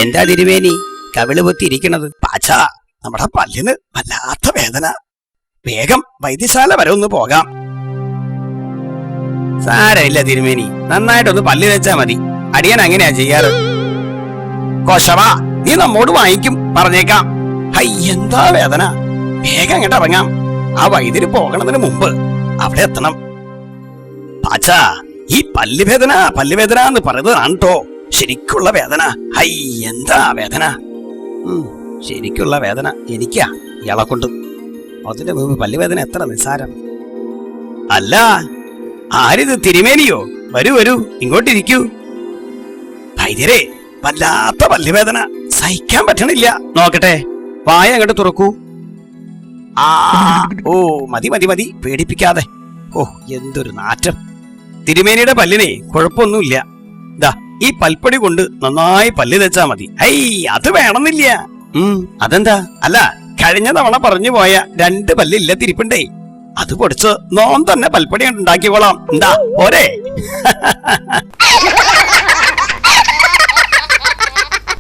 എന്താ തിരുമേനി കവിള് പൊത്തിയിരിക്കണത്? പാച്ചാ, നമ്മുടെ പല്ലിന് വല്ലാത്ത വേദന. വേഗം വൈദ്യശാല വരെ ഒന്ന് പോകാം. സാരമില്ല തിരുമേനി, നന്നായിട്ടൊന്ന് പല്ല് വെച്ചാ മതി. അടിയൻ അങ്ങനെയാ ചെയ്യാറ്. കോശവാ, നീ നമ്മോട് വാങ്ങിക്കും, പറഞ്ഞേക്കാം. ഹൈ, എന്താ വേദന! വേഗം അങ്ങോട്ട് ഇറങ്ങാം. ആ വൈദ്യര് പോകണതിന് മുമ്പ് അവിടെ എത്തണം. പാച്ചാ, ഈ പല്ലുവേദന എന്ന് പറയുന്നതാണ് കേട്ടോ ശരിക്കുള്ള വേദന. ഹൈ, എന്താ വേദന! ശരിക്കുള്ള വേദന എനിക്കാ, ഇയാളെ കൊണ്ട്. അതിന്റെ മുമ്പ് പല്ലുവേദന എത്ര നിസ്സാരം. അല്ല, ആരിത്, തിരുമേനിയോ? വരൂ വരൂ, ഇങ്ങോട്ടിരിക്കൂ. വൈദ്യരെ, വല്ലാത്ത പല്ലുവേദന, സഹിക്കാൻ പറ്റണില്ല. നോക്കട്ടെ, വായ അങ്ങോട്ട് തുറക്കൂ. ഓ, മതി മതി മതി, പേടിപ്പിക്കാതെ. ഓ, എന്തൊരു നാറ്റം. തിരുമേനിയുടെ പല്ലിനെ കുഴപ്പമൊന്നുമില്ല. ദാ, ഈ പൽപ്പൊടി കൊണ്ട് നന്നായി പല്ല് തേച്ചാ മതി. ഹൈ, അത് വേണമെന്നില്ല. അതെന്താ? അല്ല, കഴിഞ്ഞ തവണ പറഞ്ഞു പോയ 2 പല്ലില്ല തിരിപ്പുണ്ടേ, അത് പൊടിച്ച് നോൻ തന്നെ പൽപ്പൊടി ഉണ്ടാക്കിക്കോളാം. എന്താ പോരെ?